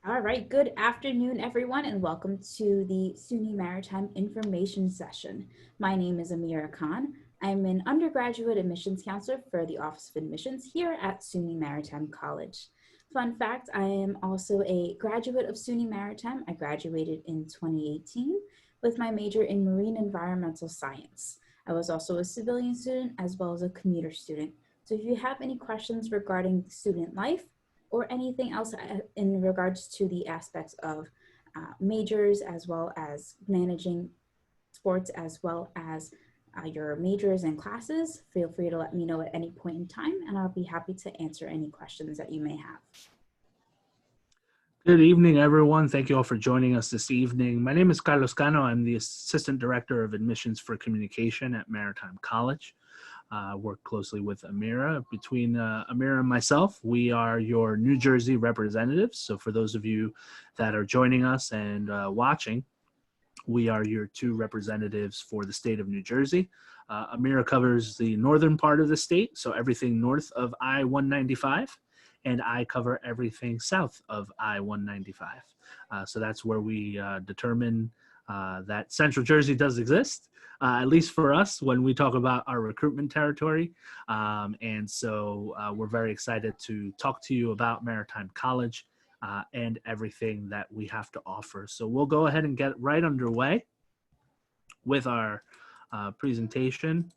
All right, good afternoon, everyone, and welcome to the SUNY Maritime Information Session. My name is Ameera Khan. I'm an undergraduate admissions counselor for the Office of Admissions here at SUNY Maritime College. Fun fact, I am also a graduate of SUNY Maritime. I graduated in 2018 with my major in marine environmental science. I was also a civilian student as well as a commuter student. So if you have any questions regarding student life, or anything else in regards to the aspects of majors, as well as managing sports, as well as your majors and classes, feel free to let me know at any point in time, and I'll be happy to answer any questions that you may have. Good evening, everyone. Thank you all for joining us this evening. My name is Carlos Cano. I'm the Assistant Director of Admissions for Communication at Maritime College. Work closely with Ameera. Between Ameera and myself, we are your New Jersey representatives. So for those of you that are joining us and watching, we are your two representatives for the state of New Jersey. Ameera covers the northern part of the state, so everything north of I-195, and I cover everything south of I-195. So that's where we determine that Central Jersey does exist. At least for us, when we talk about our recruitment territory. And so we're very excited to talk to you about Maritime College and everything that we have to offer. So we'll go ahead and get right underway with our presentation.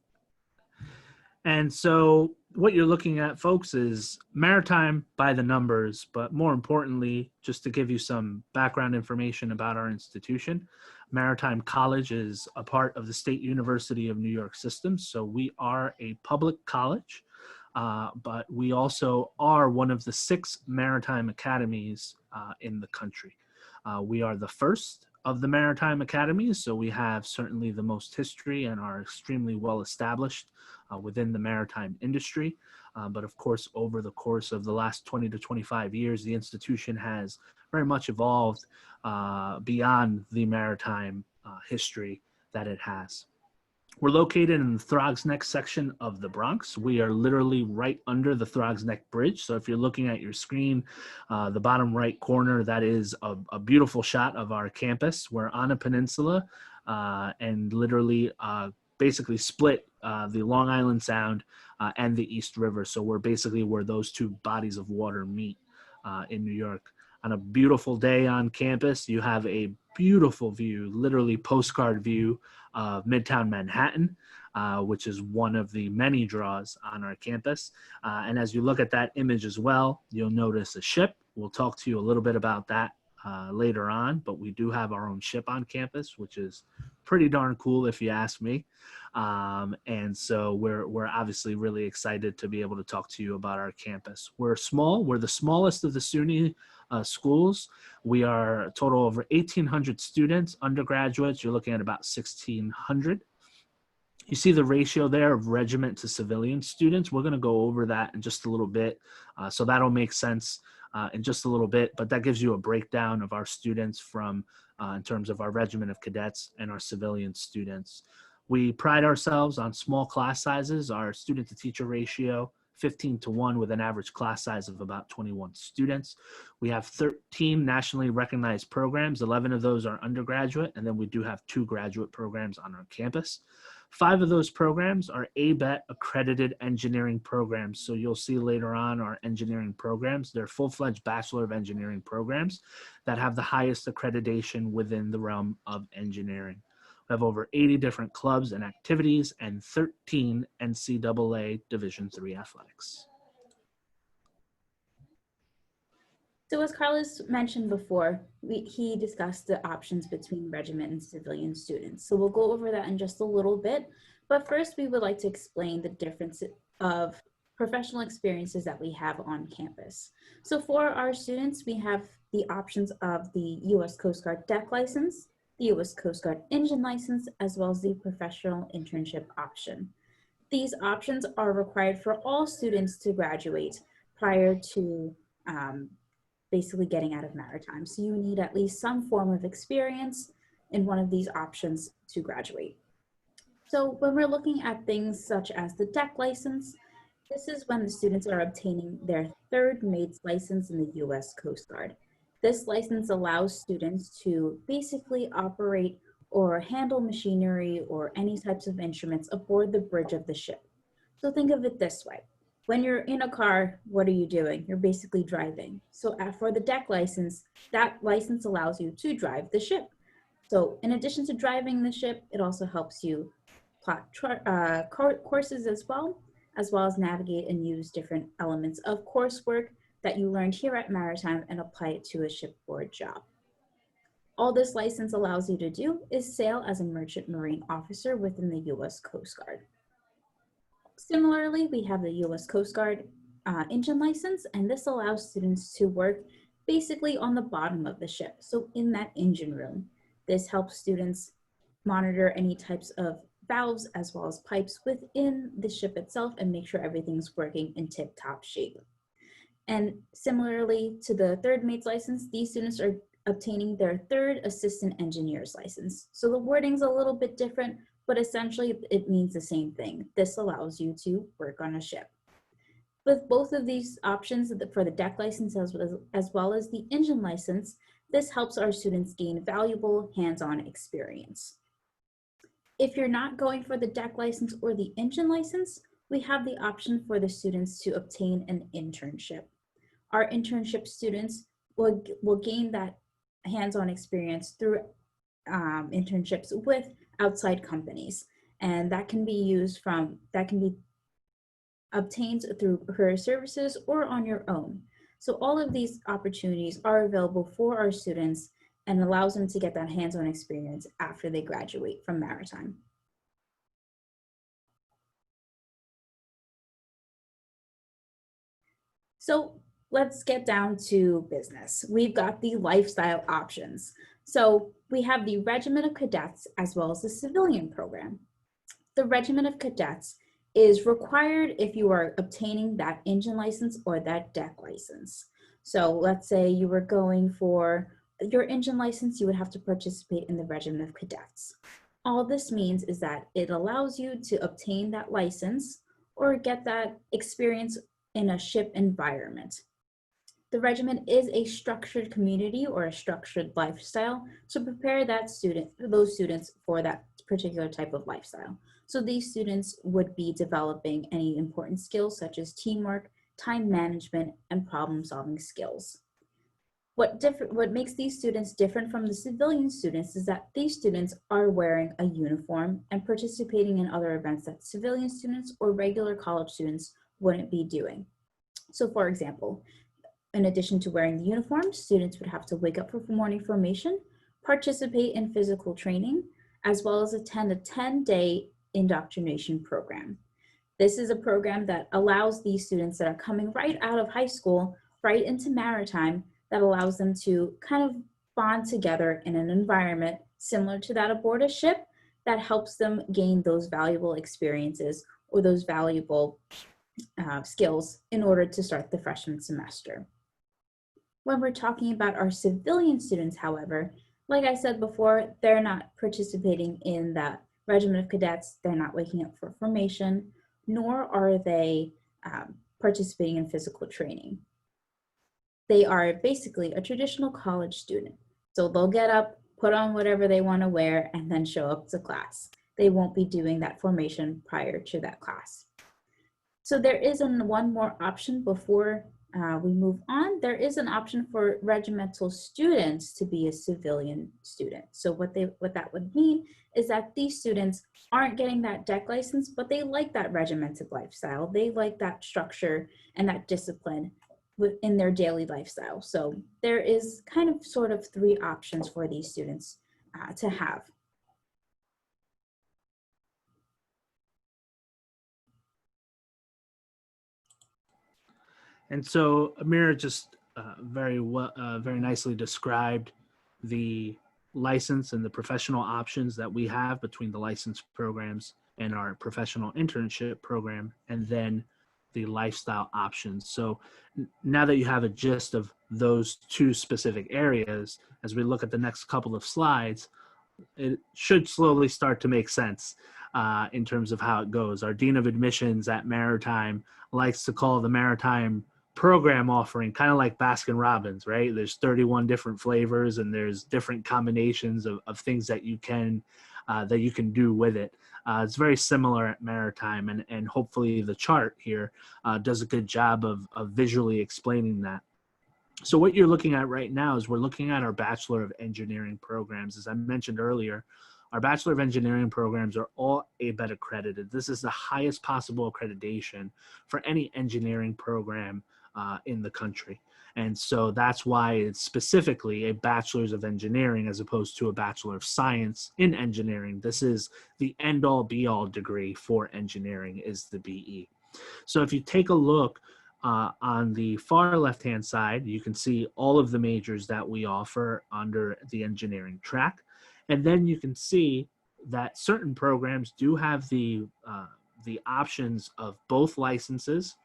And so what you're looking at, folks, is Maritime by the numbers, but more importantly, just to give you some background information about our institution, Maritime College is a part of the State University of New York system. So we are a public college, but we also are one of the 6 maritime academies in the country. We are the first of the maritime academies, so we have certainly the most history and are extremely well established within the maritime industry. But of course, over the course of the last 20 to 25 years, the institution has very much evolved beyond the maritime history that it has. We're located in the Throggs Neck section of the Bronx. We are literally right under the Throggs Neck Bridge. So if you're looking at your screen, the bottom right corner, that is a beautiful shot of our campus. We're on a peninsula and literally basically split the Long Island Sound and the East River. So we're basically where those two bodies of water meet in New York. On a beautiful day on campus, you have a beautiful view, literally postcard view of Midtown Manhattan, which is one of the many draws on our campus. And as you look at that image as well, you'll notice a ship. We'll talk to you a little bit about that later on, but we do have our own ship on campus, which is pretty darn cool if you ask me. And so we're obviously really excited to be able to talk to you about our campus. We're small. We're the smallest of the SUNY schools. We are a total of over 1,800 students, undergraduates. You're looking at about 1,600. You see the ratio there of regiment to civilian students. We're going to go over that in just a little bit. So that'll make sense in just a little bit, but that gives you a breakdown of our students from in terms of our regiment of cadets and our civilian students. We pride ourselves on small class sizes. Our student to teacher ratio 15-to-1 with an average class size of about 21 students. We have 13 nationally recognized programs. 11 of those are undergraduate, and then we do have 2 graduate programs on our campus. 5 of those programs are ABET accredited engineering programs. So you'll see later on our engineering programs. They're full-fledged Bachelor of Engineering programs that have the highest accreditation within the realm of engineering. We have over 80 different clubs and activities and 13 NCAA Division III athletics. So as Carlos mentioned before, he discussed the options between regiment and civilian students. So we'll go over that in just a little bit. But first, we would like to explain the difference of professional experiences that we have on campus. So for our students, we have the options of the U.S. Coast Guard deck license, the U.S. Coast Guard engine license, as well as the professional internship option. These options are required for all students to graduate prior to basically getting out of maritime. So you need at least some form of experience in one of these options to graduate. So when we're looking at things such as the deck license, this is when the students are obtaining their third mate's license in the U.S. Coast Guard. This license allows students to basically operate or handle machinery or any types of instruments aboard the bridge of the ship. So think of it this way. When you're in a car, what are you doing? You're basically driving. So for the deck license, that license allows you to drive the ship. So in addition to driving the ship, it also helps you plot courses as well as navigate and use different elements of coursework that you learned here at Maritime and apply it to a shipboard job. All this license allows you to do is sail as a merchant marine officer within the U.S. Coast Guard. Similarly, we have the U.S. Coast Guard engine license, and this allows students to work basically on the bottom of the ship, so in that engine room. This helps students monitor any types of valves as well as pipes within the ship itself and make sure everything's working in tip-top shape. And similarly to the third mate's license, these students are obtaining their third assistant engineer's license. So the wording's a little bit different, but essentially it means the same thing. This allows you to work on a ship. With both of these options for the deck license as well as the engine license, this helps our students gain valuable hands-on experience. If you're not going for the deck license or the engine license, we have the option for the students to obtain an internship. Our internship students will gain that hands-on experience through internships with outside companies, and that can be obtained through career services or on your own. So all of these opportunities are available for our students and allows them to get that hands-on experience after they graduate from Maritime. So let's get down to business. We've got the lifestyle options. So we have the Regiment of Cadets as well as the civilian program. The Regiment of Cadets is required if you are obtaining that engine license or that deck license. So let's say you were going for your engine license, you would have to participate in the Regiment of Cadets. All this means is that it allows you to obtain that license or get that experience in a ship environment. The regiment is a structured community or a structured lifestyle to prepare those students for that particular type of lifestyle. So these students would be developing any important skills such as teamwork, time management, and problem-solving skills. What makes these students different from the civilian students is that these students are wearing a uniform and participating in other events that civilian students or regular college students wouldn't be doing. So for example, in addition to wearing the uniform, students would have to wake up for morning formation, participate in physical training, as well as attend a 10-day indoctrination program. This is a program that allows these students that are coming right out of high school, right into Maritime, that allows them to kind of bond together in an environment similar to that aboard a ship that helps them gain those valuable experiences or those valuable skills in order to start the freshman semester. When we're talking about our civilian students, however, like I said before, they're not participating in that Regiment of Cadets, they're not waking up for formation, nor are they participating in physical training. They are basically a traditional college student. So they'll get up, put on whatever they want to wear, and then show up to class. They won't be doing that formation prior to that class. So there is one more option before we move on. There is an option for regimental students to be a civilian student. So what that would mean is that these students aren't getting that deck license, but they like that regimented lifestyle. They like that structure and that discipline within their daily lifestyle. So there is kind of sort of three options for these students to have. And so Ameera just very nicely described the license and the professional options that we have between the license programs and our professional internship program, and then the lifestyle options. So now that you have a gist of those two specific areas, as we look at the next couple of slides, it should slowly start to make sense in terms of how it goes. Our Dean of Admissions at Maritime likes to call the Maritime program offering kind of like Baskin Robbins, right? There's 31 different flavors and there's different combinations of things that you can do with it. It's very similar at Maritime, and hopefully the chart here does a good job of visually explaining that. So what you're looking at right now is we're looking at our Bachelor of Engineering programs. As I mentioned earlier, our Bachelor of Engineering programs are all A.A.S accredited. This is the highest possible accreditation for any engineering program in the country. And so that's why it's specifically a Bachelor's of Engineering as opposed to a Bachelor of Science in Engineering. This is the end-all be-all degree for engineering, is the BE. So if you take a look on the far left-hand side, you can see all of the majors that we offer under the engineering track. And then you can see that certain programs do have the options of both licenses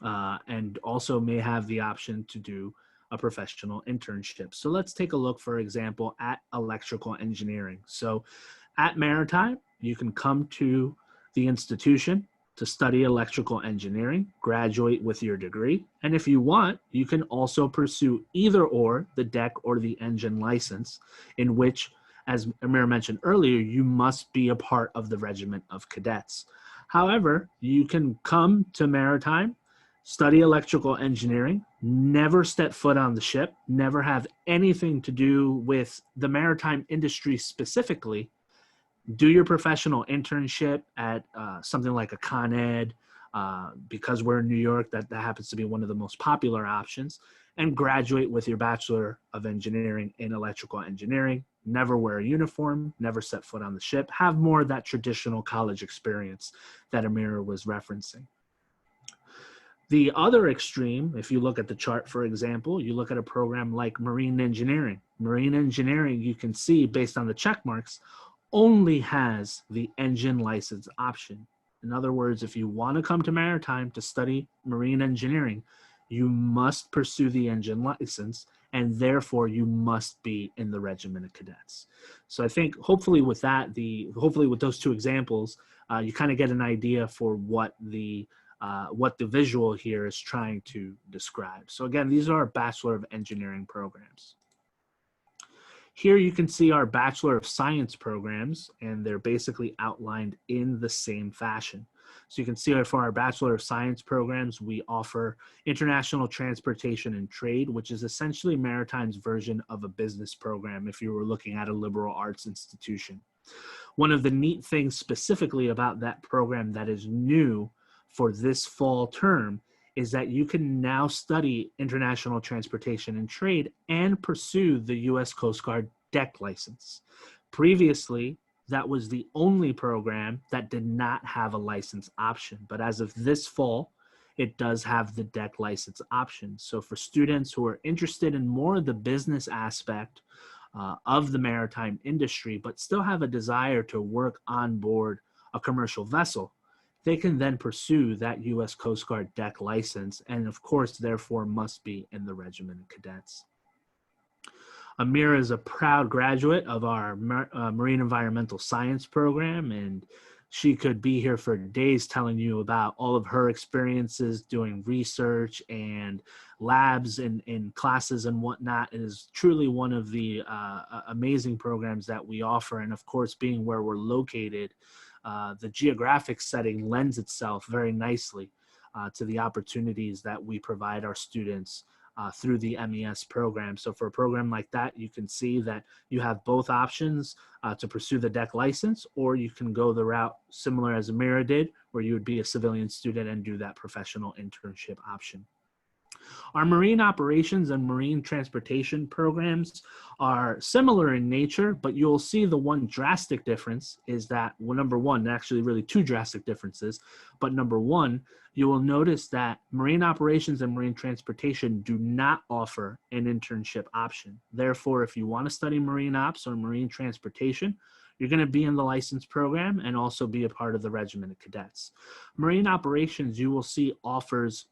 and also may have the option to do a professional internship. So let's take a look, for example, at electrical engineering. So at Maritime, you can come to the institution to study electrical engineering, graduate with your degree. And if you want, you can also pursue either or the deck or the engine license, in which, as Ameera mentioned earlier, you must be a part of the regiment of cadets. However, you can come to Maritime, study electrical engineering, never step foot on the ship, never have anything to do with the maritime industry specifically, do your professional internship at something like a Con Ed, because we're in New York, that happens to be one of the most popular options, and graduate with your Bachelor of Engineering in Electrical Engineering. Never wear a uniform, never set foot on the ship, have more of that traditional college experience that Ameera was referencing. The other extreme, if you look at the chart, for example, you look at a program like Marine Engineering. Marine Engineering, you can see based on the check marks, only has the engine license option. In other words, if you want to come to Maritime to study marine engineering, you must pursue the engine license, and therefore you must be in the regiment of cadets. So I think hopefully with that, hopefully with those two examples, you kind of get an idea for what the visual here is trying to describe. So again, these are our Bachelor of Engineering programs. Here you can see our Bachelor of Science programs, and they're basically outlined in the same fashion. So you can see for our Bachelor of Science programs, we offer International Transportation and Trade, which is essentially Maritime's version of a business program if you were looking at a liberal arts institution. One of the neat things specifically about that program that is new for this fall term is that you can now study International Transportation and Trade and pursue the U.S. Coast Guard deck license. Previously, that was the only program that did not have a license option, but as of this fall, it does have the deck license option. So for students who are interested in more of the business aspect of the maritime industry, but still have a desire to work on board a commercial vessel, they can then pursue that U.S. Coast Guard deck license, and of course, therefore, must be in the Regiment of Cadets. Ameera is a proud graduate of our Marine Environmental Science program, and she could be here for days telling you about all of her experiences doing research and labs and classes and whatnot. It is truly one of the amazing programs that we offer, and of course, being where we're located, the geographic setting lends itself very nicely to the opportunities that we provide our students through the MES program. So for a program like that, you can see that you have both options to pursue the deck license, or you can go the route similar as Ameera did, where you would be a civilian student and do that professional internship option. Our marine operations and marine transportation programs are similar in nature, but you'll see the one drastic difference is that, well, number one, actually really two drastic differences, but number one, you will notice that marine operations and marine transportation do not offer an internship option. Therefore, if you want to study marine ops or marine transportation, you're going to be in the license program and also be a part of the regiment of cadets. Marine operations, you will see offers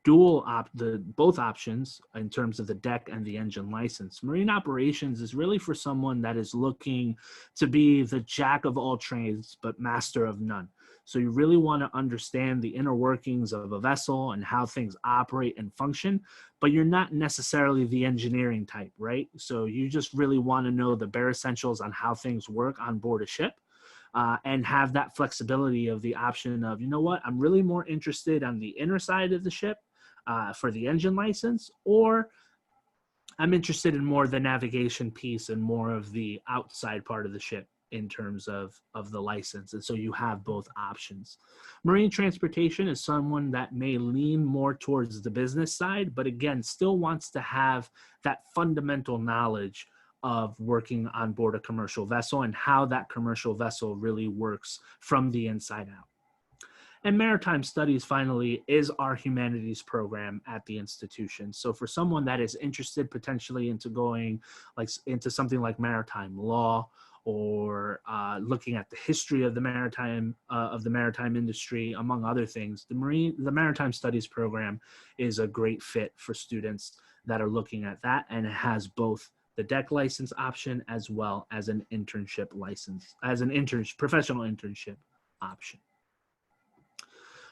both options in terms of the deck and the engine license. Marine operations is really for someone that is looking to be the jack of all trades, but master of none. So you really want to understand the inner workings of a vessel and how things operate and function, but you're not necessarily the engineering type, right? So you just really want to know the bare essentials on how things work on board a ship. And have that flexibility of the option of, you know what, I'm really more interested on the inner side of the ship for the engine license, or I'm interested in more of the navigation piece and more of the outside part of the ship in terms of the license. And so you have both options. Marine transportation is someone that may lean more towards the business side, but again, still wants to have that fundamental knowledge of working on board a commercial vessel and how that commercial vessel really works from the inside out. And maritime studies, finally, is our humanities program at the institution. So for someone that is interested potentially into going into something like maritime law, or looking at the history of the maritime industry, among other things, the maritime studies program is a great fit for students that are looking at that, and it has both the deck license option as well as an internship license, as an professional internship option.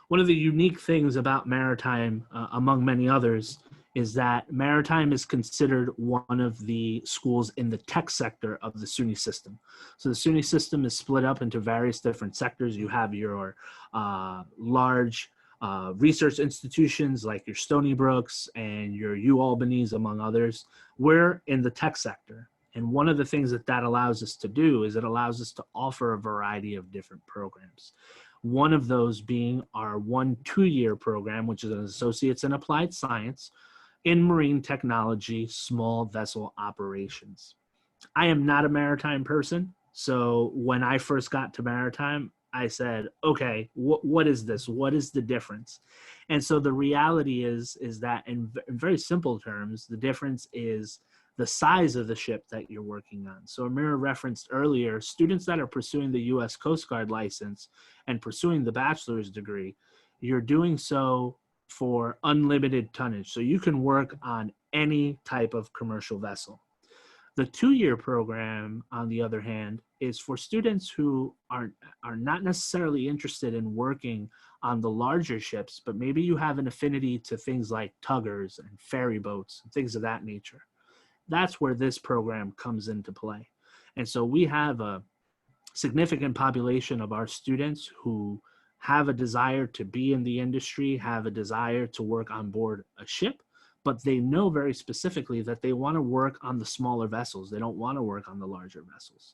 One of the unique things about maritime, among many others, is that maritime is considered one of the schools in the tech sector of the SUNY system. So the SUNY system is split up into various different sectors. You have your large research institutions like your Stony Brooks and your UAlbany's, among others. We're in the tech sector. And one of the things that allows us to do is it allows us to offer a variety of different programs. One of those being our 1-2-year program, which is an Associates in Applied Science in Marine Technology, Small Vessel Operations. I am not a maritime person, so when I first got to maritime, I said, okay, what is this? What is the difference? And so the reality is that in very simple terms, the difference is the size of the ship that you're working on. So Ameera referenced earlier, students that are pursuing the U.S. Coast Guard license and pursuing the bachelor's degree, you're doing so for unlimited tonnage. So you can work on any type of commercial vessel. The 2-year program, on the other hand, is for students who are not necessarily interested in working on the larger ships, but maybe you have an affinity to things like tuggers and ferry boats and things of that nature. That's where this program comes into play. And so we have a significant population of our students who have a desire to be in the industry, have a desire to work on board a ship, but they know very specifically that they want to work on the smaller vessels. They don't want to work on the larger vessels.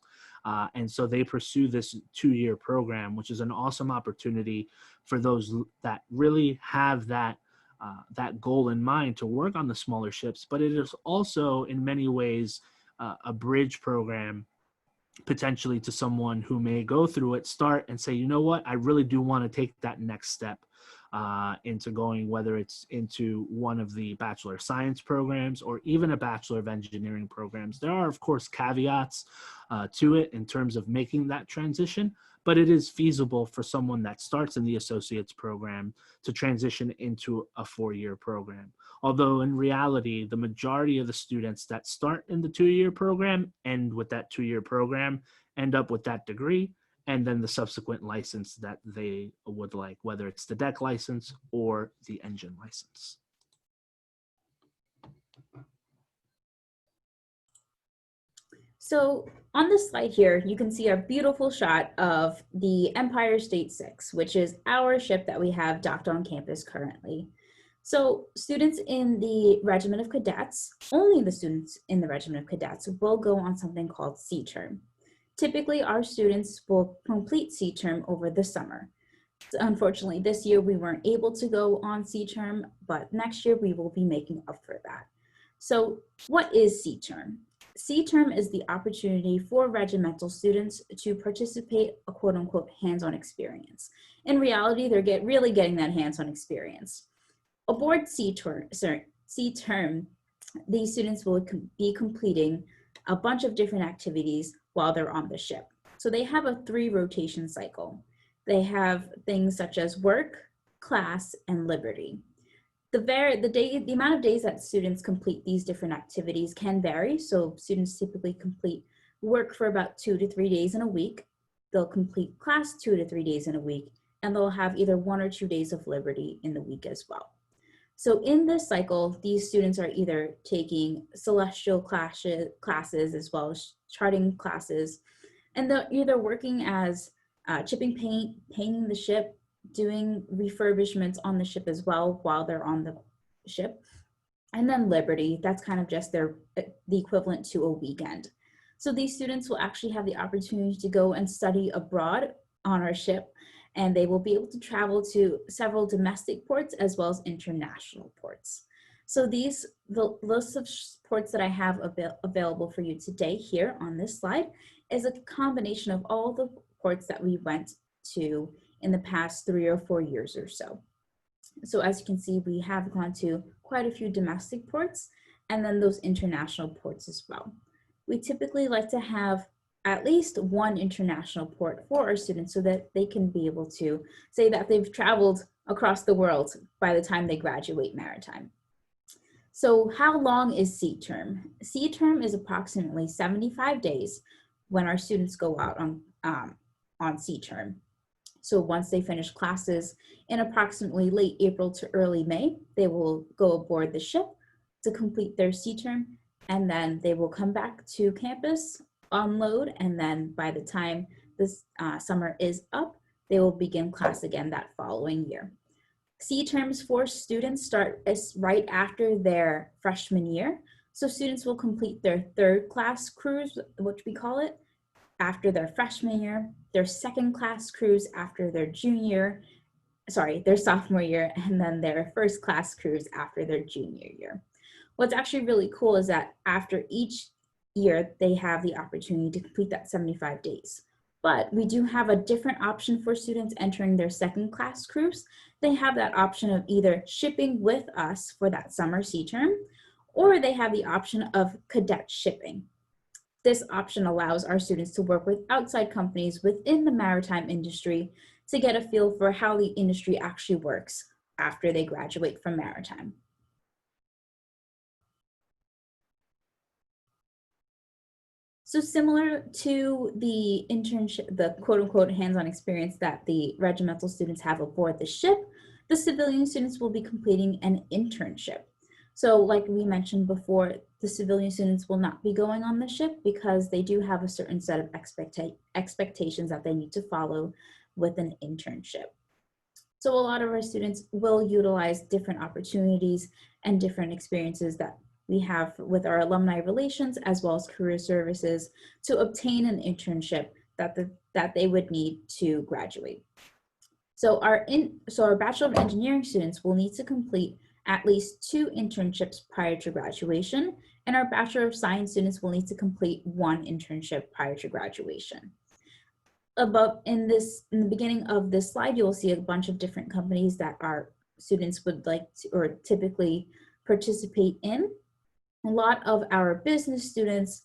And so they pursue this 2-year program, which is an awesome opportunity for those that really have that goal in mind to work on the smaller ships. But it is also in many ways a bridge program potentially to someone who may go through it, start and say, you know what, I really do want to take that next step into going, whether it's into one of the Bachelor of Science programs or even a Bachelor of Engineering programs. There are, of course, caveats to it in terms of making that transition, but it is feasible for someone that starts in the associate's program to transition into a 4-year program. Although in reality, the majority of the students that start in the 2-year program end with that 2-year program, end up with that degree, and then the subsequent license that they would like, whether it's the deck license or the engine license. So on this slide here, you can see a beautiful shot of the Empire State 6, which is our ship that we have docked on campus currently. So students in the Regiment of Cadets, only the students in the Regiment of Cadets will go on something called sea term. Typically, our students will complete sea term over the summer. Unfortunately, this year we weren't able to go on C-term, but next year we will be making up for that. So what is C-term? C-term is the opportunity for regimental students to participate a quote-unquote hands-on experience. In reality, they're really getting that hands-on experience. Aboard C-term, these students will be completing a bunch of different activities while they're on the ship. So they have a 3-rotation cycle. They have things such as work, class, and liberty. The amount of days that students complete these different activities can vary. So students typically complete work for about 2 to 3 days in a week. They'll complete class 2 to 3 days in a week, and they'll have either 1 or 2 days of liberty in the week as well. So in this cycle, these students are either taking celestial classes as well as charting classes, and they're either working as chipping paint, painting the ship, doing refurbishments on the ship as well while they're on the ship. And then liberty, that's kind of just the equivalent to a weekend. So these students will actually have the opportunity to go and study abroad on our ship, and they will be able to travel to several domestic ports as well as international ports. So the list of ports that I have available for you today here on this slide is a combination of all the ports that we went to in the past 3 or 4 years or so. So as you can see, we have gone to quite a few domestic ports and then those international ports as well. We typically like to have at least 1 international port for our students so that they can be able to say that they've traveled across the world by the time they graduate maritime. So how long is C-term? C-term is approximately 75 days when our students go out on C-term. So once they finish classes in approximately late April to early May, they will go aboard the ship to complete their C-term, and then they will come back to campus, unload, and then by the time this summer is up, they will begin class again that following year. C-terms for students start right after their freshman year. So students will complete their 3rd class cruise, which we call it, after their freshman year, their 2nd class cruise after their their sophomore year, and then their 1st class cruise after their junior year. What's actually really cool is that after each year, they have the opportunity to complete that 75 days. But we do have a different option for students entering their 2nd class cruise. They have that option of either shipping with us for that summer C-term, or they have the option of cadet shipping. This option allows our students to work with outside companies within the maritime industry to get a feel for how the industry actually works after they graduate from maritime. So similar to the internship, the quote-unquote hands-on experience that the regimental students have aboard the ship, the civilian students will be completing an internship. So like we mentioned before, the civilian students will not be going on the ship because they do have a certain set of expectations that they need to follow with an internship. So a lot of our students will utilize different opportunities and different experiences that we have with our alumni relations as well as career services to obtain an internship that they would need to graduate. So our Bachelor of Engineering students will need to complete at least 2 internships prior to graduation, and our Bachelor of Science students will need to complete 1 internship prior to graduation. Above in the beginning of this slide, you will see a bunch of different companies that our students would like to or typically participate in. A lot of our business students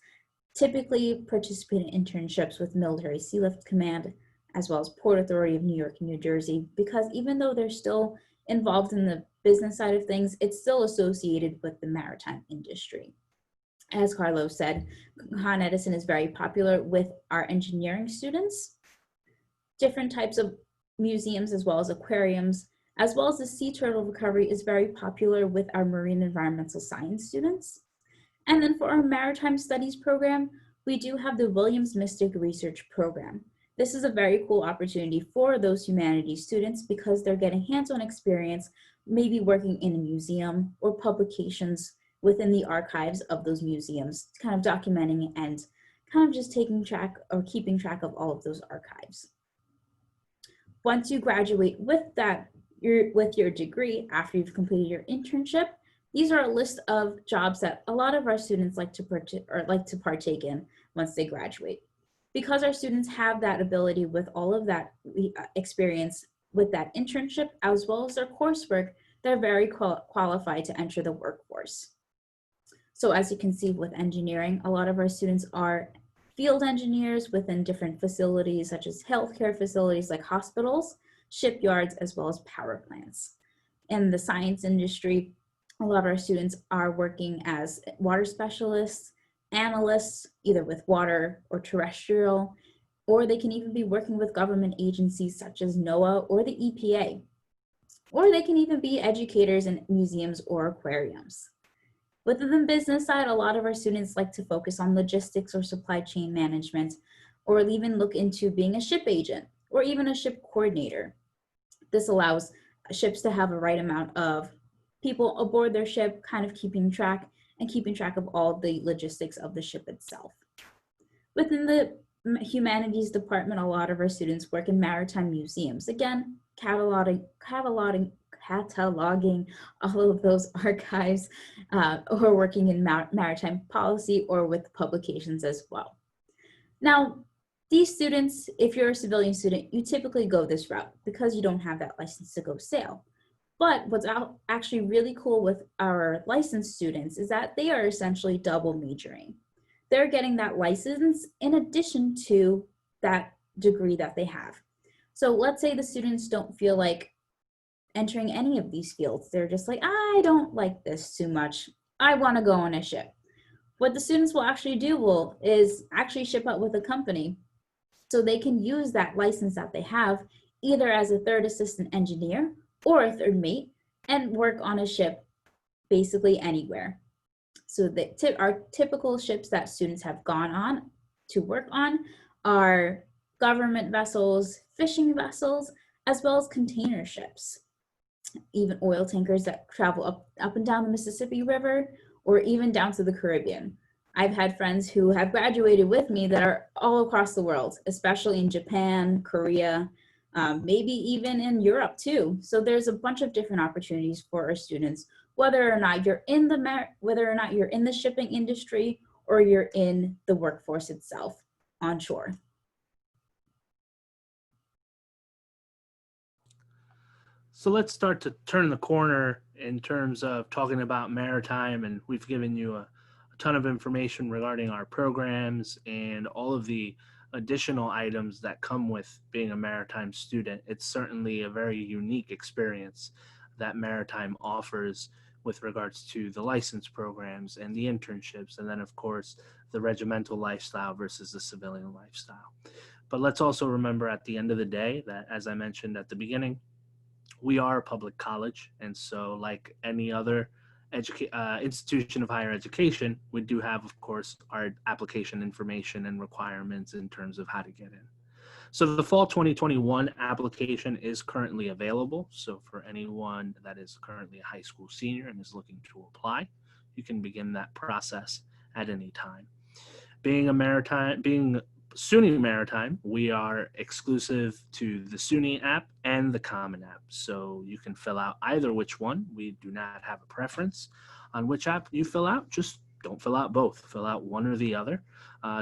typically participate in internships with Military Sealift Command, as well as Port Authority of New York and New Jersey, because even though they're still involved in the business side of things, it's still associated with the maritime industry. As Carlos said, Con Edison is very popular with our engineering students. Different types of museums as well as aquariums, as well as the sea turtle recovery is very popular with our marine environmental science students. And then for our maritime studies program, we do have the Williams Mystic Research Program. This is a very cool opportunity for those humanities students because they're getting hands-on experience, maybe working in a museum or publications within the archives of those museums, kind of documenting and kind of just taking track or keeping track of all of those archives. Once you graduate with your degree after you've completed your internship, these are a list of jobs that a lot of our students like to partake in once they graduate. Because our students have that ability with all of that experience with that internship, as well as their coursework, they're very qualified to enter the workforce. So as you can see with engineering, a lot of our students are field engineers within different facilities, such as healthcare facilities like hospitals, shipyards, as well as power plants. In the science industry, a lot of our students are working as water specialists, analysts, either with water or terrestrial, or they can even be working with government agencies such as NOAA or the EPA. Or they can even be educators in museums or aquariums. Within the business side, a lot of our students like to focus on logistics or supply chain management, or even look into being a ship agent or even a ship coordinator. This allows ships to have a right amount of people aboard their ship, kind of keeping track of all the logistics of the ship itself. Within the humanities department, a lot of our students work in maritime museums. Again, cataloging all of those archives, or working in maritime policy or with publications as well. Now, these students, if you're a civilian student, you typically go this route because you don't have that license to go sail. But what's actually really cool with our licensed students is that they are essentially double majoring. They're getting that license in addition to that degree that they have. So let's say the students don't feel like entering any of these fields. They're just like, I don't like this too much. I want to go on a ship. What the students will actually do is actually ship out with a company so they can use that license that they have either as a third assistant engineer or a third mate and work on a ship basically anywhere. So our typical ships that students have gone on to work on are government vessels, fishing vessels, as well as container ships, even oil tankers that travel up and down the Mississippi River, or even down to the Caribbean. I've had friends who have graduated with me that are all across the world, especially in Japan, Korea, maybe even in Europe too. So there's a bunch of different opportunities for our students, whether or not you're in the shipping industry or you're in the workforce itself on shore. So let's start to turn the corner in terms of talking about maritime, and we've given you a ton of information regarding our programs and all of the additional items that come with being a maritime student. It's certainly a very unique experience that maritime offers with regards to the license programs and the internships, and then of course the regimental lifestyle versus the civilian lifestyle. But let's also remember at the end of the day that, as I mentioned at the beginning, we are a public college, and so like any other institution of higher education, we do have, of course, our application information and requirements in terms of how to get in. So the fall 2021 application is currently available. So for anyone that is currently a high school senior and is looking to apply, you can begin that process at any time. Being SUNY Maritime, we are exclusive to the SUNY app and the Common app. So you can fill out either which one. We do not have a preference on which app you fill out. Just don't fill out both. Fill out one or the other.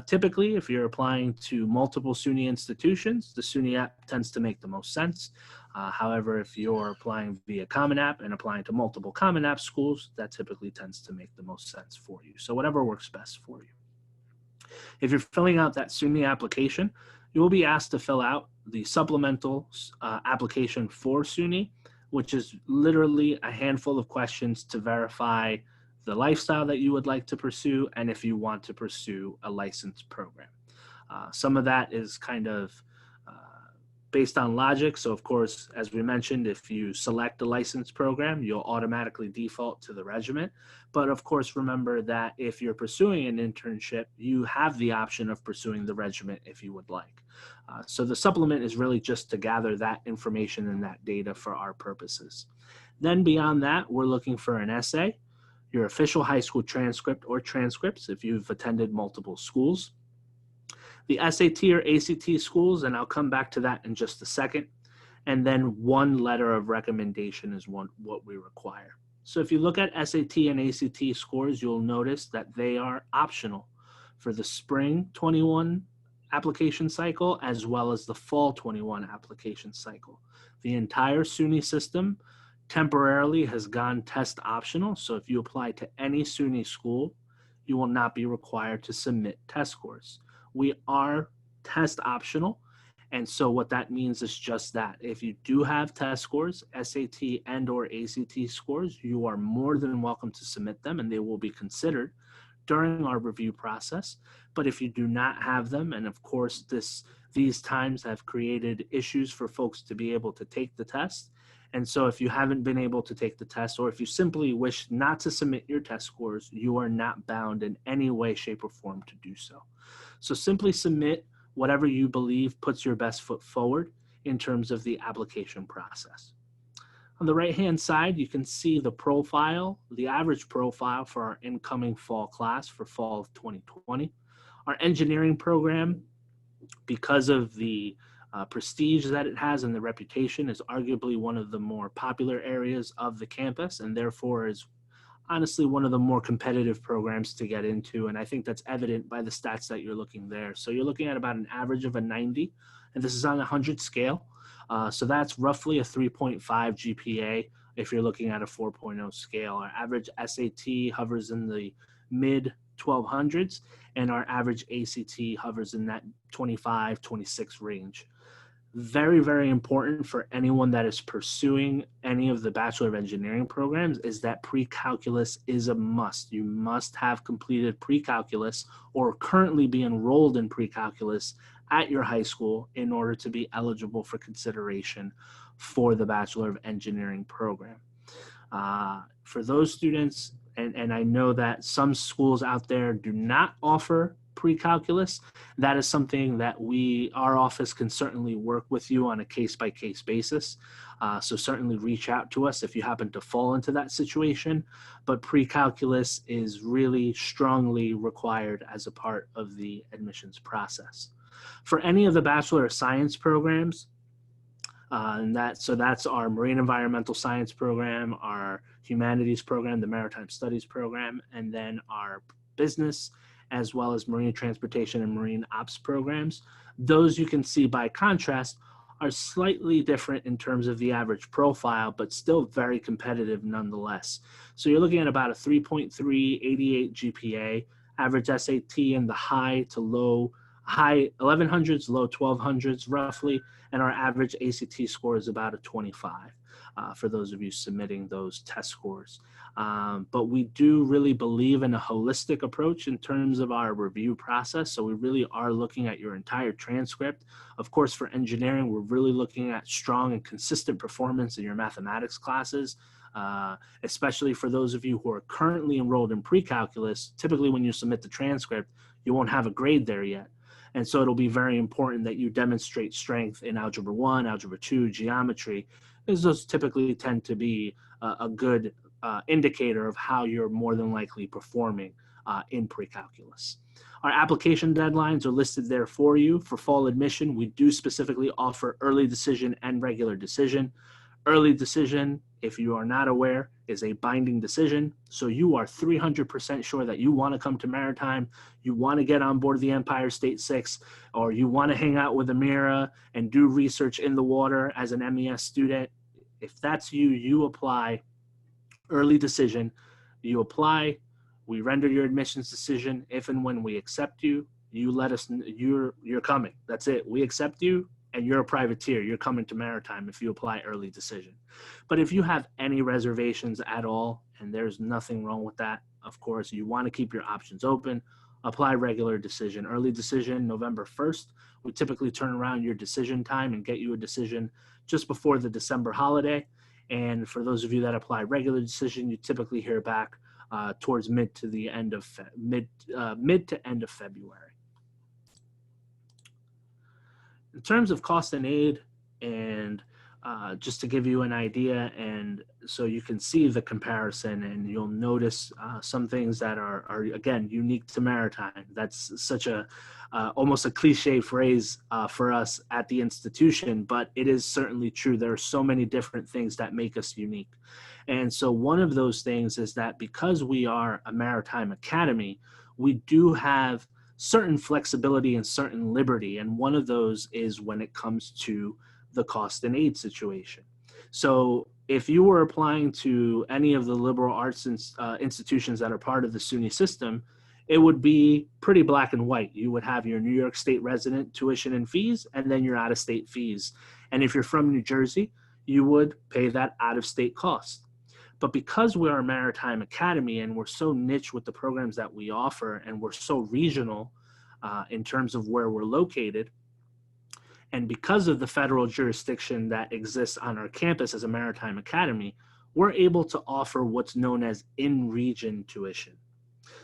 Typically, if you're applying to multiple SUNY institutions, the SUNY app tends to make the most sense. However, if you're applying via Common App and applying to multiple Common App schools, that typically tends to make the most sense for you. So whatever works best for you. If you're filling out that SUNY application, you will be asked to fill out the supplemental application for SUNY, which is literally a handful of questions to verify the lifestyle that you would like to pursue and if you want to pursue a licensed program. Some of that is kind of based on logic. So of course, as we mentioned, if you select a licensed program, you'll automatically default to the regiment. But of course, remember that if you're pursuing an internship, you have the option of pursuing the regiment if you would like. So the supplement is really just to gather that information and that data for our purposes. Then beyond that, we're looking for an essay, your official high school transcript or transcripts if you've attended multiple schools, the SAT or ACT schools, and I'll come back to that in just a second, and then one letter of recommendation is what we require. So if you look at SAT and ACT scores, you'll notice that they are optional for the spring 21 application cycle as well as the fall 21 application cycle. The entire SUNY system temporarily has gone test optional. So if you apply to any SUNY school, you will not be required to submit test scores. We are test optional. And so what that means is just that. If you do have test scores, SAT and or ACT scores, you are more than welcome to submit them and they will be considered during our review process. But if you do not have them, and of course these times have created issues for folks to be able to take the test. And so if you haven't been able to take the test, or if you simply wish not to submit your test scores, you are not bound in any way, shape, or form to do so. So simply submit whatever you believe puts your best foot forward in terms of the application process. On the right-hand side, you can see the profile, the average profile for our incoming fall class for fall of 2020. Our engineering program, because of the prestige that it has and the reputation, is arguably one of the more popular areas of the campus and therefore is honestly one of the more competitive programs to get into. And I think that's evident by the stats that you're looking there. So you're looking at about an average of a 90, and this is on a 100 scale. So that's roughly a 3.5 GPA if you're looking at a 4.0 scale. Our average SAT hovers in the mid 1200s, and our average ACT hovers in that 25, 26 range. Very, very important for anyone that is pursuing any of the Bachelor of Engineering programs is that pre-calculus is a must. You must have completed pre-calculus or currently be enrolled in pre-calculus at your high school in order to be eligible for consideration for the Bachelor of Engineering program. For those students, and I know that some schools out there do not offer pre-calculus, that is something that our office can certainly work with you on a case-by-case basis. So certainly reach out to us if you happen to fall into that situation. But pre-calculus is really strongly required as a part of the admissions process. For any of the Bachelor of Science programs, so that's our Marine Environmental Science program, our Humanities program, the Maritime Studies program, and then our business, as well as Marine Transportation and Marine Ops programs. Those you can see by contrast are slightly different in terms of the average profile, but still very competitive nonetheless. So you're looking at about a 3.3, 88 GPA, average SAT in the high 1100s, low 1200s roughly, and our average ACT score is about a 25 for those of you submitting those test scores. But we do really believe in a holistic approach in terms of our review process. So we really are looking at your entire transcript. Of course, for engineering, we're really looking at strong and consistent performance in your mathematics classes, especially for those of you who are currently enrolled in pre-calculus. Typically, when you submit the transcript, you won't have a grade there yet. And so it'll be very important that you demonstrate strength in Algebra 1, Algebra 2, geometry, because those typically tend to be a good indicator of how you're more than likely performing in pre-calculus. Our application deadlines are listed there for you. For fall admission, we do specifically offer early decision and regular decision. Early decision, if you are not aware, is a binding decision. So you are 300% sure that you want to come to Maritime, you want to get on board the Empire State 6, or you want to hang out with Ameera and do research in the water as an MES student. If that's you, you apply. Early decision, you apply, we render your admissions decision. If and when we accept you, you let us know you're coming. That's it. We accept you and you're a privateer. You're coming to Maritime if you apply early decision. But if you have any reservations at all, and there's nothing wrong with that, of course, you want to keep your options open, apply regular decision. Early decision, November 1st, we typically turn around your decision time and get you a decision just before the December holiday. And for those of you that apply regular decision, you typically hear back towards mid to end of February. In terms of cost and aid and just to give you an idea, and so you can see the comparison, and you'll notice some things that are again unique to Maritime. That's such a almost a cliche phrase for us at the institution, but it is certainly true. There are so many different things that make us unique. And so one of those things is that because we are a maritime academy, we do have certain flexibility and certain liberty. And one of those is when it comes to the cost and aid situation. So if you were applying to any of the liberal arts institutions that are part of the SUNY system, it would be pretty black and white. You would have your New York State resident tuition and fees, and then your out-of-state fees. And if you're from New Jersey, you would pay that out-of-state cost. But because we're a maritime academy and we're so niche with the programs that we offer, and we're so regional in terms of where we're located, and because of the federal jurisdiction that exists on our campus as a maritime academy, we're able to offer what's known as in-region tuition.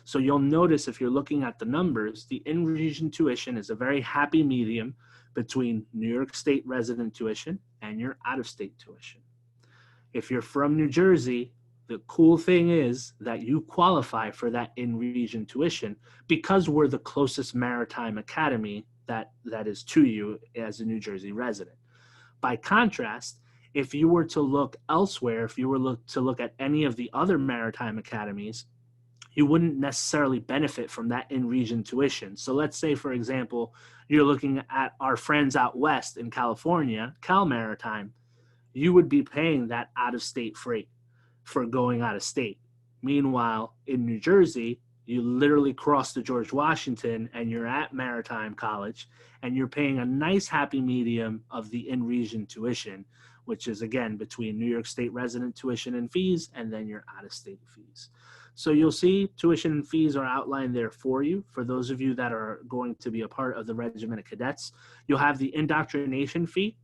So you'll notice if you're looking at the numbers, the in-region tuition is a very happy medium between New York State resident tuition and your out-of-state tuition. If you're from New Jersey, the cool thing is that you qualify for that in-region tuition because we're the closest maritime academy that is to you as a New Jersey resident. By contrast, if you were to look elsewhere, if you were to look at any of the other maritime academies, you wouldn't necessarily benefit from that in-region tuition. So let's say, for example, you're looking at our friends out west in California, Cal Maritime, you would be paying that out-of-state freight for going out of state. Meanwhile, in New Jersey, you literally cross the George Washington and you're at Maritime College and you're paying a nice happy medium of the in-region tuition, which is again between New York State resident tuition and fees and then your out-of-state fees. So you'll see tuition and fees are outlined there for you. For those of you that are going to be a part of the Regiment of Cadets, you'll have the indoctrination fee,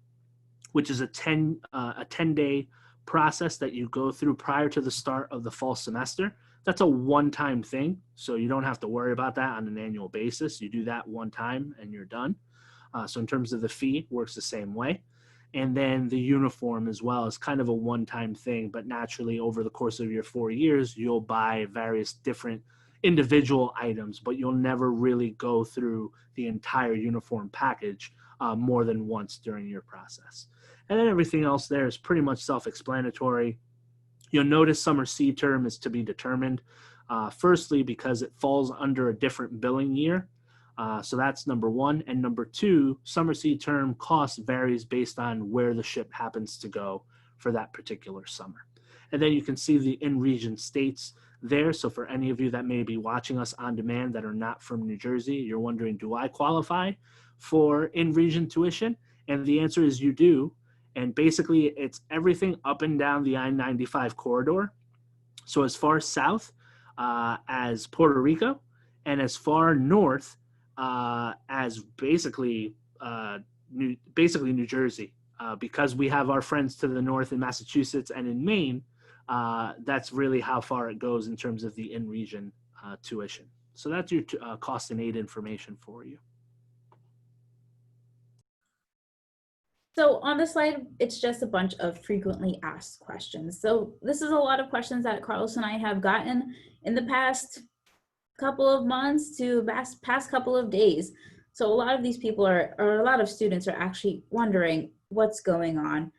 which is a 10-day process that you go through prior to the start of the fall semester. That's a one-time thing, so you don't have to worry about that on an annual basis. You do that one time and you're done. So in terms of the fee, works the same way. And then the uniform as well is kind of a one-time thing, but naturally over the course of your 4 years, you'll buy various different individual items, but you'll never really go through the entire uniform package more than once during your process. And then everything else there is pretty much self-explanatory. You'll notice summer C term is to be determined, firstly, because it falls under a different billing year. So that's number one. And number two, summer C term cost varies based on where the ship happens to go for that particular summer. And then you can see the in-region states there. So for any of you that may be watching us on demand that are not from New Jersey, you're wondering, do I qualify for in-region tuition? And the answer is you do. And basically, it's everything up and down the I-95 corridor. So as far south as Puerto Rico, and as far north as basically New Jersey. Because we have our friends to the north in Massachusetts and in Maine, that's really how far it goes in terms of the in-region tuition. So that's your cost and aid information for you. So on the slide, it's just a bunch of frequently asked questions. So this is a lot of questions that Carlos and I have gotten in the past couple of months to past couple of days. So a lot of these people or a lot of students are actually wondering what's going on,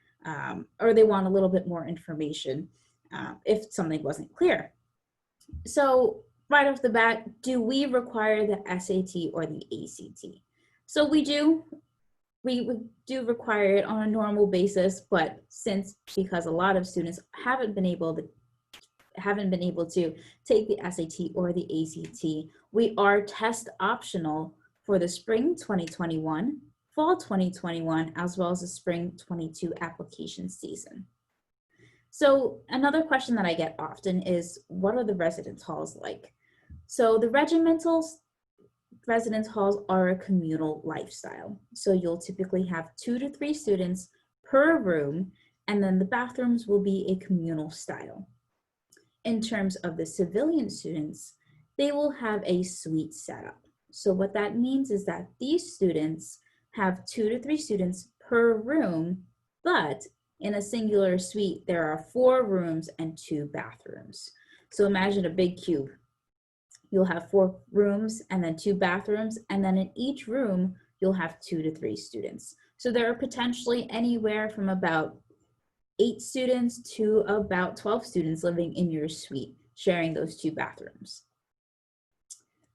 or they want a little bit more information if something wasn't clear. So right off the bat, do we require the SAT or the ACT? So we do. We do require it on a normal basis, but because a lot of students haven't been able to take the SAT or the ACT, we are test optional for the spring 2021, fall 2021, as well as the spring 22 application season. So another question that I get often is, what are the residence halls like? So the residence halls are a communal lifestyle. So you'll typically have 2 to 3 students per room, and then the bathrooms will be a communal style. In terms of the civilian students, they will have a suite setup. So what that means is that these students have 2 to 3 students per room, but In a singular suite, there are 4 rooms and 2 bathrooms. So imagine a big cube. You'll have 4 rooms and then 2 bathrooms, and then in each room, you'll have 2 to 3 students. So there are potentially anywhere from about 8 students to about 12 students living in your suite, sharing those 2 bathrooms.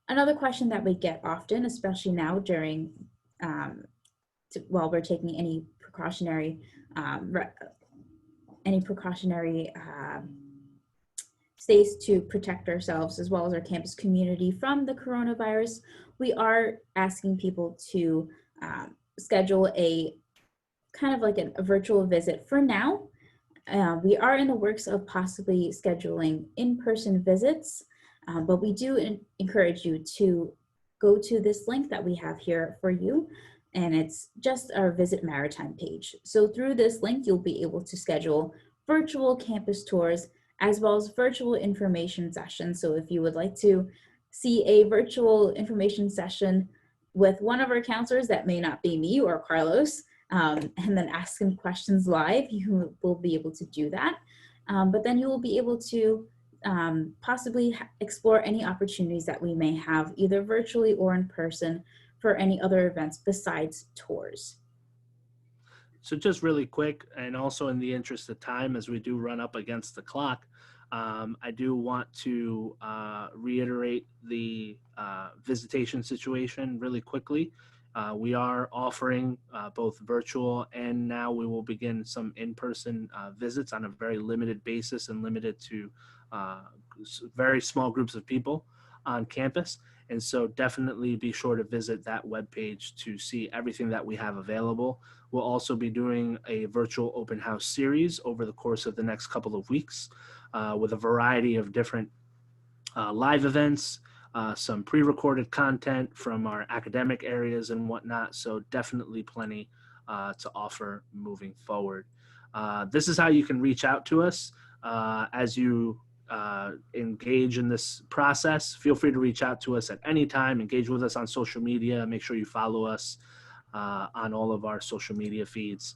Another question that we get often, especially now during, while we're taking any precautionary stays to protect ourselves as well as our campus community from the coronavirus, we are asking people to schedule a kind of like a virtual visit for now. We are in the works of possibly scheduling in-person visits, but we do encourage you to go to this link that we have here for you, and it's just our Visit Maritime page. So through this link, you'll be able to schedule virtual campus tours as well as virtual information sessions. So if you would like to see a virtual information session with one of our counselors, that may not be me or Carlos, and then ask them questions live, you will be able to do that. But then you will be able to possibly explore any opportunities that we may have either virtually or in person for any other events besides tours. So just really quick, and also in the interest of time, as we do run up against the clock, I do want to reiterate the visitation situation really quickly. We are offering both virtual, and now we will begin some in-person visits on a very limited basis and limited to very small groups of people on campus. And so definitely be sure to visit that webpage to see everything that we have available. We'll also be doing a virtual open house series over the course of the next couple of weeks with a variety of different live events, some pre-recorded content from our academic areas and whatnot. So definitely plenty to offer moving forward. This is how you can reach out to us as you engage in this process. Feel free to reach out to us at any time. Engage with us on social media. Make sure you follow us on all of our social media feeds.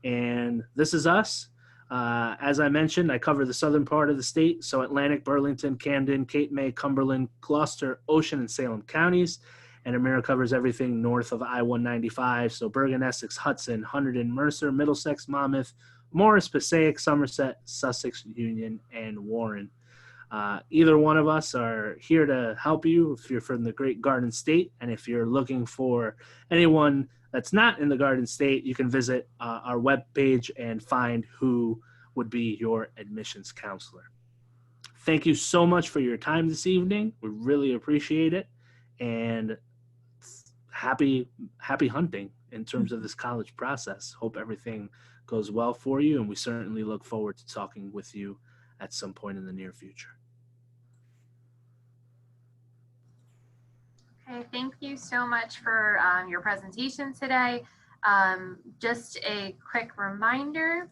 And this is us. As I mentioned, I cover the southern part of the state, so Atlantic, Burlington, Camden, Cape May, Cumberland, Gloucester, Ocean, and Salem counties. And Ameera covers everything north of I-195, so Bergen, Essex, Hudson, Hunterdon, Mercer, Middlesex, Monmouth, Morris, Passaic, Somerset, Sussex, Union, and Warren. Either one of us are here to help you if you're from the Great Garden State, and if you're looking for anyone that's not in the Garden State, you can visit our webpage and find who would be your admissions counselor. Thank you so much for your time this evening. We really appreciate it, and happy hunting in terms of this college process. Hope everything goes well for you, and we certainly look forward to talking with you at some point in the near future. Okay, thank you so much for your presentation today. Just a quick reminder,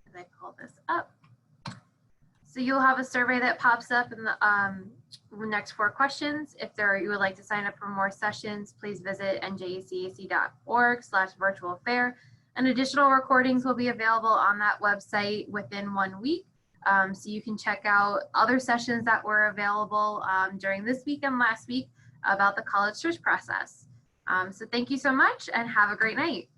as I pull this up. So you'll have a survey that pops up in the next 4 questions. If you would like to sign up for more sessions, please visit njcac.org/virtualfair. And additional recordings will be available on that website within 1 week. So you can check out other sessions that were available during this week and last week about the college search process. So thank you so much and have a great night.